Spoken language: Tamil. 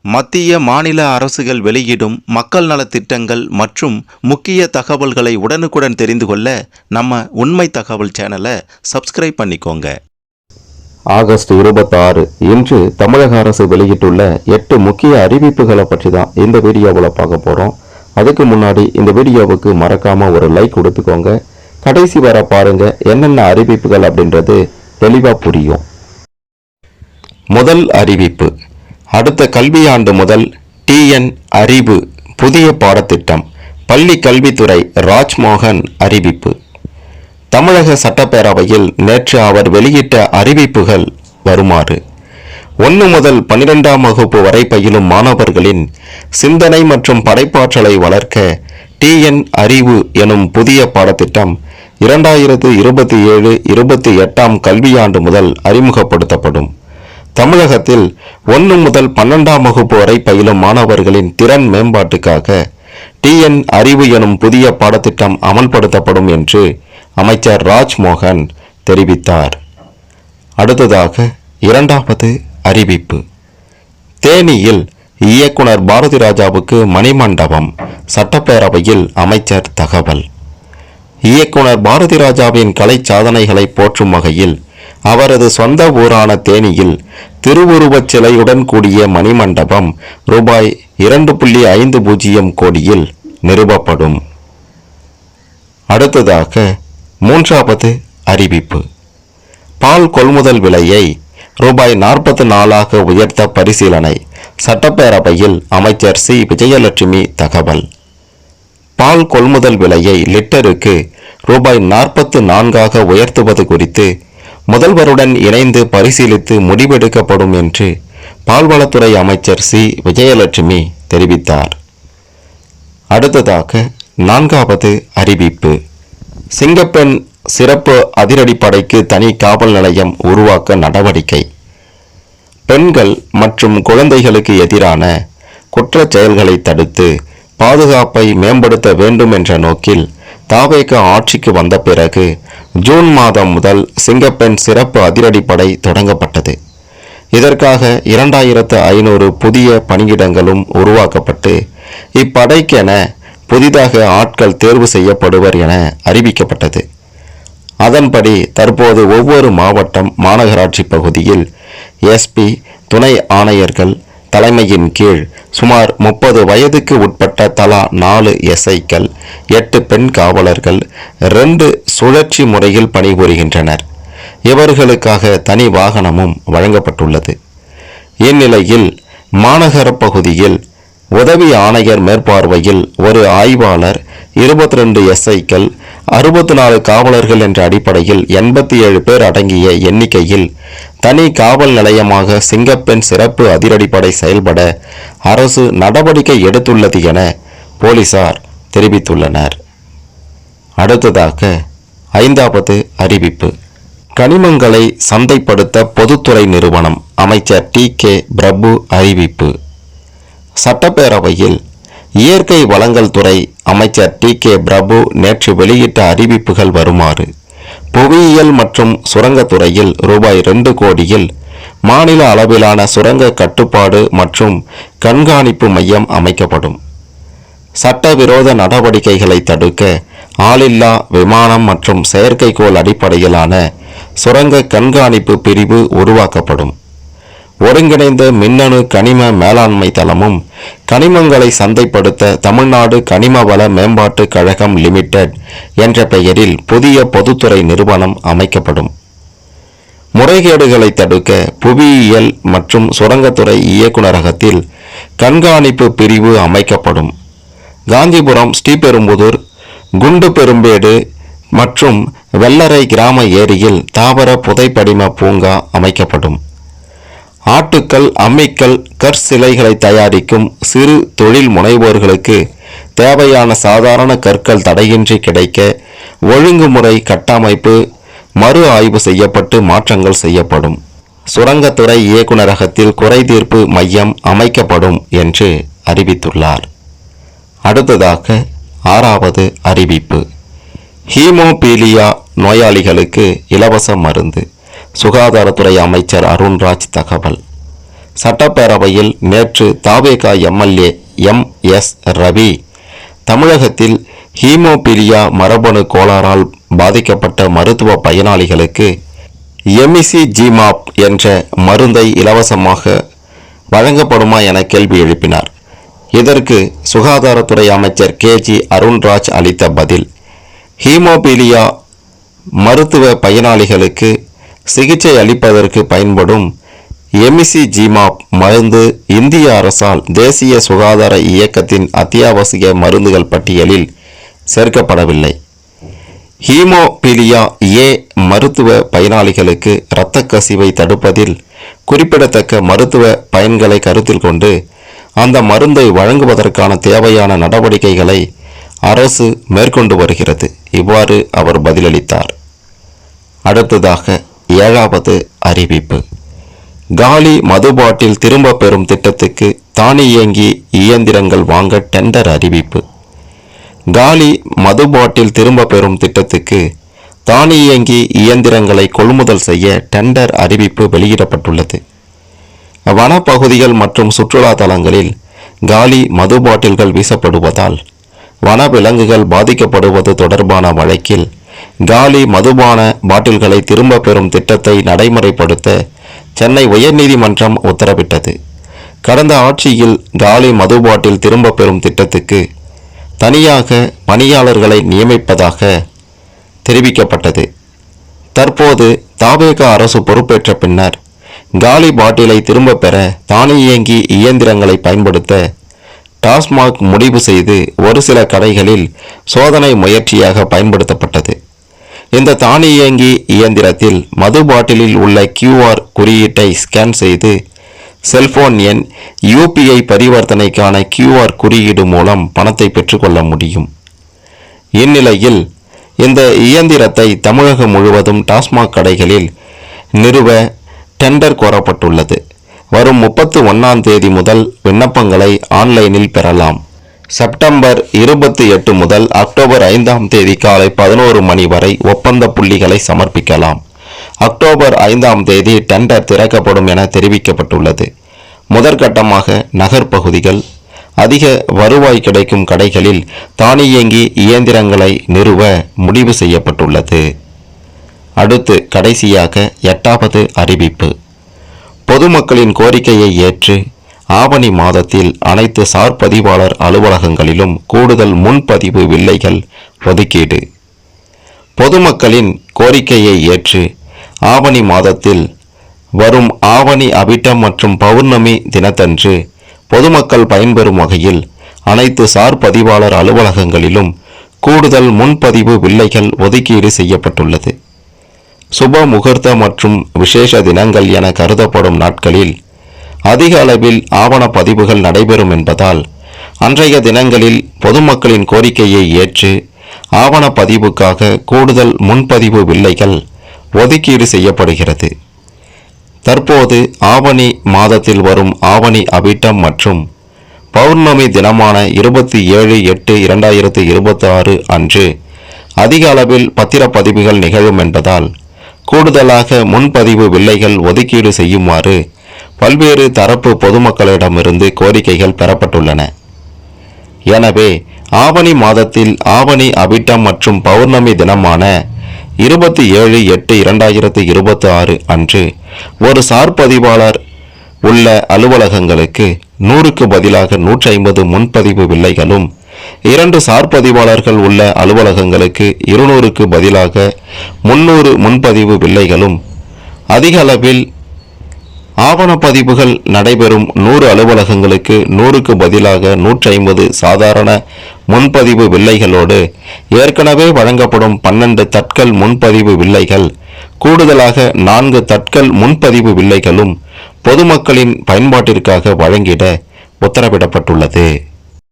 மத்திய மாநில அரசுகள் வெளியிடும் மக்கள் நலத் திட்டங்கள் மற்றும் முக்கிய தகவல்களை உடனுக்குடன் தெரிந்து கொள்ள நம்ம உண்மை தகவல் சேனலை சப்ஸ்கிரைப் பண்ணிக்கோங்க. ஆகஸ்ட் 26 இன்று தமிழக அரசு வெளியிட்டுள்ள 8 முக்கிய அறிவிப்புகளை பற்றி தான் இந்த வீடியோவில் பார்க்க போகிறோம். அதுக்கு முன்னாடி இந்த வீடியோவுக்கு மறக்காமல் ஒரு லைக் கொடுத்துக்கோங்க. கடைசி வர பாருங்க, என்னென்ன அறிவிப்புகள் அப்படின்றது தெளிவாக புரியும். முதல் அறிவிப்பு, அடுத்த கல்வியாண்டு முதல் டிஎன் அறிவு புதிய பாடத்திட்டம். பள்ளி கல்வித்துறை ராஜ்மோகன் அறிவிப்பு. தமிழக சட்டப்பேரவையில் நேற்று அவர் வெளியிட்ட அறிவிப்புகள் வருமாறு: 1 முதல் 12ஆம் வகுப்பு வரை பயிலும் மாணவர்களின் சிந்தனை மற்றும் படைப்பாற்றலை வளர்க்க டிஎன் அறிவு எனும் புதிய பாடத்திட்டம் 2027-28ஆம் கல்வியாண்டு முதல் அறிமுகப்படுத்தப்படும். தமிழகத்தில் 1 முதல் 12ஆம் வகுப்பு வரை பயிலும் மாணவர்களின் திறன் மேம்பாட்டுக்காக டிஎன் அறிவு எனும் புதிய பாடத்திட்டம் அமல்படுத்தப்படும் என்று அமைச்சர் ராஜ்மோகன் தெரிவித்தார். அடுத்ததாக இரண்டாவது அறிவிப்பு, தேனியில் இயக்குனர் பாரதி ராஜாவுக்கு மணிமண்டபம். சட்டப்பேரவையில் அமைச்சர் தகவல். இயக்குனர் பாரதி ராஜாவின் கலை சாதனைகளை போற்றும் வகையில் அவரது சொந்த ஊரான தேனியில் திருவுருவச் சிலையுடன் கூடிய மணிமண்டபம் ரூபாய் 2.50 கோடியில் நிறுவப்படும். அடுத்ததாக மூன்றாவது அறிவிப்பு, பால் கொள்முதல் விலையை ரூபாய் 44 உயர்த்த பரிசீலனை. சட்டப்பேரவையில் அமைச்சர் சி விஜயலட்சுமி தகவல். பால் கொள்முதல் விலையை லிட்டருக்கு ரூபாய் 44 உயர்த்துவது குறித்து முதல்வருடன் இணைந்து பரிசீலித்து முடிவெடுக்கப்படும் என்று பால்வளத்துறை அமைச்சர் சி விஜயலட்சுமி தெரிவித்தார். அடுத்ததாக நான்காவது அறிவிப்பு, சிங்கப்பெண் சிறப்பு அதிரடிப்படைக்கு தனி காவல் நிலையம் உருவாக்க நடவடிக்கை. பெண்கள் மற்றும் குழந்தைகளுக்கு எதிரான குற்றச் செயல்களை தடுத்து பாதுகாப்பை மேம்படுத்த வேண்டும் என்ற நோக்கில் தாவேக ஆட்சிக்கு வந்த பிறகு ஜூன் மாதம் முதல் சிங்கப்பெண் சிறப்பு அதிரடிப்படை தொடங்கப்பட்டது. இதற்காக 2500 புதிய பணியிடங்களும் உருவாக்கப்பட்டு இப்படைக்கென புதிதாக ஆட்கள் தேர்வு செய்யப்படுவர் என அறிவிக்கப்பட்டது. அதன்படி தற்போது ஒவ்வொரு மாவட்டம் மாநகராட்சி பகுதியில் எஸ்பி, துணை ஆணையர்கள் தலைமையின் கீழ் சுமார் 30 வயதுக்கு உட்பட்ட தலா 4 எஸ்ஐக்கள், 8 பெண் காவலர்கள் 2 சுழற்சி முறையில் பணிபுரிகின்றனர். இவர்களுக்காக தனி வாகனமும் வழங்கப்பட்டுள்ளது. இந்நிலையில் மாநகர பகுதியில் உதவி ஆணையர் மேற்பார்வையில் ஒரு ஆய்வாளர், 22 எஸ்ஐக்கள், 64 காவலர்கள் என்ற அடிப்படையில் 87 பேர் அடங்கிய எண்ணிக்கையில் தனி காவல் நிலையமாக சிங்கப்பெண் சிறப்பு அதிரடிப்படை செயல்பட அரசு நடவடிக்கை எடுத்துள்ளது என போலீசார் தெரிவித்துள்ளனர். அடுத்ததாக ஐந்தாவது அறிவிப்பு, கனிமங்களை சந்தைப்படுத்த பொதுத்துறை நிறுவனம். அமைச்சர் டி.கே. பிரபு அறிவிப்பு. சட்டப்பேரவையில் இயற்கை வளங்கள் துறை அமைச்சர் டி.கே. பிரபு நேற்று வெளியிட்ட அறிவிப்புகள் வருமாறு: புவியியல் மற்றும் சுரங்கத்துறையில் ரூபாய் 2 கோடியில் மாநில அளவிலான சுரங்க கட்டுப்பாடு மற்றும் கண்காணிப்பு மையம் அமைக்கப்படும். சட்டவிரோத நடவடிக்கைகளை தடுக்க ஆளில்லா விமானம் மற்றும் செயற்கைக்கோள் அடிப்படையிலான சுரங்க கண்காணிப்பு பிரிவு உருவாக்கப்படும். ஒருங்கிணைந்த மின்னணு கனிம மேலாண்மை தளமும் கனிமங்களை சந்தைப்படுத்த தமிழ்நாடு கனிம வள மேம்பாட்டு கழகம் லிமிடெட் என்ற பெயரில் புதிய பொதுத்துறை நிறுவனம் அமைக்கப்படும். முறைகேடுகளை தடுக்க புவியியல் மற்றும் சுரங்கத்துறை இயக்குநரகத்தில் கண்காணிப்பு பிரிவு அமைக்கப்படும். காந்திபுரம், ஸ்ரீபெரும்புதூர், குண்டுபெரும்பேடு மற்றும் வெள்ளரை கிராம ஏரியில் தாவர புதைப்படிம பூங்கா அமைக்கப்படும். ஆட்டுக்கல், அம்மிக்கல், கற்சிலைகளை தயாரிக்கும் சிறு தொழில் முனைவோர்களுக்கு தேவையான சாதாரண கற்கள் தடையின்றி கிடைக்க ஒழுங்குமுறை கட்டமைப்பு மறு ஆய்வு செய்யப்பட்டு மாற்றங்கள் செய்யப்படும். சுரங்கத்துறை இயக்குநரகத்தில் குறைதீர்ப்பு மையம் அமைக்கப்படும் என்று அறிவித்துள்ளார். அடுத்ததாக ஆறாவது அறிவிப்பு, ஹீமோபீலியா நோயாளிகளுக்கு இலவச மருந்து. சுகாதாரத்துறை அமைச்சர் அருண்ராஜ் தகவல். சட்டப்பேரவையில் நேற்று தாவேகா எம்எல்ஏ எம்.எஸ். ரவி தமிழகத்தில் ஹீமோபீலியா மரபணு கோளாறால் பாதிக்கப்பட்ட மருத்துவ பயனாளிகளுக்கு எமிசிஜிமாப் என்ற மருந்தை இலவசமாக வழங்கப்படுமா என கேள்வி எழுப்பினார். இதற்கு சுகாதாரத்துறை அமைச்சர் கே.ஜி. அருண்ராஜ் அளித்த பதில், ஹீமோபீலியா மருத்துவ பயனாளிகளுக்கு சிகிச்சை அளிப்பதற்கு பயன்படும் எமிசிஜிமாப் மருந்து இந்திய அரசால் தேசிய சுகாதார இயக்கத்தின் அத்தியாவசிய மருந்துகள் பட்டியலில் சேர்க்கப்படவில்லை. ஹீமோபீலியா ஏ மருத்துவ பயனாளிகளுக்கு இரத்த கசிவை தடுப்பதில் குறிப்பிடத்தக்க மருத்துவ பயன்களை கருத்தில் கொண்டு அந்த மருந்தை வழங்குவதற்கான தேவையான நடவடிக்கைகளை அரசு மேற்கொண்டு வருகிறது. இவ்வாறு அவர் பதிலளித்தார். அடுத்ததாக 7வது அறிவிப்பு. காலி மது பாட்டில் திரும்ப பெறும் திட்டத்துக்கு தானியங்கி இயந்திரங்கள் வாங்க டெண்டர் அறிவிப்பு. காலி மது பாட்டில் திரும்ப பெறும் திட்டத்துக்கு தானியங்கி இயந்திரங்களை கொள்முதல் செய்ய டெண்டர் அறிவிப்பு வெளியிடப்பட்டுள்ளது. வனப்பகுதிகள் மற்றும் சுற்றுலா தலங்களில் காலி மது பாட்டில்கள் வீசப்படுவதால் வனவிலங்குகள் பாதிக்கப்படுவது தொடர்பான வழக்கில் காலி மதுபான பாட்டில்களை திரும்ப பெறும் திட்டத்தை நடைமுறைப்படுத்த சென்னை உயர்நீதிமன்றம் உத்தரவிட்டது. கடந்த ஆட்சியில் காலி மது பாட்டில் திரும்ப பெறும் திட்டத்துக்கு தனியாக பணியாளர்களை நியமிப்பதாக தெரிவிக்கப்பட்டது. தற்போது தாவேகா அரசு பொறுப்பேற்ற பின்னர் காலி பாட்டிலை திரும்ப பெற தானியங்கி இயந்திரங்களை பயன்படுத்த டாஸ்மாக் முடிவு செய்து ஒரு சில கடைகளில் சோதனை முயற்சியாக பயன்படுத்தப்பட்டது. இந்த தானியங்கி இயந்திரத்தில் மது பாட்டிலில் உள்ள QR குறியீட்டை ஸ்கேன் செய்து செல்போன் எண், UPI பரிவர்த்தனைக்கான QR குறியீடு மூலம் பணத்தை பெற்றுக்கொள்ள முடியும். இந்நிலையில் இந்த இயந்திரத்தை தமிழகம் முழுவதும் டாஸ்மாக் கடைகளில் நிறுவ டெண்டர் கோரப்பட்டுள்ளது. வரும் 31ஆம் தேதி முதல் விண்ணப்பங்களை ஆன்லைனில் பெறலாம். செப்டம்பர் 28 முதல் அக்டோபர் 5ஆம் தேதி காலை 11 மணி வரை ஒப்பந்த புள்ளிகளை சமர்ப்பிக்கலாம். அக்டோபர் 5ஆம் தேதி டெண்டர் திறக்கப்படும் என தெரிவிக்கப்பட்டுள்ளது. முதற்கட்டமாக நகர்ப்பகுதிகள், அதிக வருவாய் கிடைக்கும் கடைகளில் தானியங்கி இயந்திரங்களை நிறுவ முடிவு செய்யப்பட்டுள்ளது. அடுத்து கடைசியாக 8வது அறிவிப்பு. பொதுமக்களின் கோரிக்கையை ஏற்று ஆவணி மாதத்தில் அனைத்து சார் பதிவாளர் அலுவலகங்களிலும் கூடுதல் முன்பதிவு வில்லைகள் ஒதுக்கீடு. பொதுமக்களின் கோரிக்கையை ஏற்று ஆவணி மாதத்தில் வரும் ஆவணி அவிட்டம் மற்றும் பௌர்ணமி தினத்தன்று பொதுமக்கள் பயன்பெறும் வகையில் அனைத்து சார் பதிவாளர் அலுவலகங்களிலும் கூடுதல் முன்பதிவு வில்லைகள் ஒதுக்கீடு செய்யப்பட்டுள்ளது. சுப முகூர்த்த மற்றும் விசேஷ தினங்கள் என கருதப்படும் நாட்களில் அதிக அளவில் ஆவண பதிவுகள் நடைபெறும் என்பதால் அன்றைய தினங்களில் பொதுமக்களின் கோரிக்கையை ஏற்று ஆவண பதிவுக்காக கூடுதல் முன்பதிவு வில்லைகள் ஒதுக்கீடு செய்யப்படுகிறது. தற்போது ஆவணி மாதத்தில் வரும் ஆவணி அவிட்டம் மற்றும் பௌர்ணமி தினமான 27/8/2026 அன்று அதிக அளவில் பத்திரப்பதிவுகள் நிகழும் என்பதால் கூடுதலாக முன்பதிவு வில்லைகள் ஒதுக்கீடு செய்யுமாறு பல்வேறு தரப்பு பொதுமக்களிடமிருந்து கோரிக்கைகள் பெறப்பட்டுள்ளன. எனவே ஆவணி மாதத்தில் ஆவணி அவிட்டம் மற்றும் பௌர்ணமி தினமான 27/8/2026 அன்று ஒரு சார் பதிவாளர் உள்ள அலுவலகங்களுக்கு 100க்கு பதிலாக 150 முன்பதிவு வில்லைகளும், 2 சார் பதிவாளர்கள் உள்ள அலுவலகங்களுக்கு 200க்கு பதிலாக 300 முன்பதிவு வில்லைகளும், அதிக அளவில் ஆவணப்பதிவுகள் நடைபெறும் 100 அலுவலகங்களுக்கு 100க்கு பதிலாக 150 சாதாரண முன்பதிவு வில்லைகளோடு ஏற்கனவே வழங்கப்படும் 12 தட்கல் முன்பதிவு வில்லைகள், கூடுதலாக 4 தட்கல் முன்பதிவு வில்லைகளும் பொதுமக்களின் பயன்பாட்டிற்காக வழங்கிட உத்தரவிடப்பட்டுள்ளது.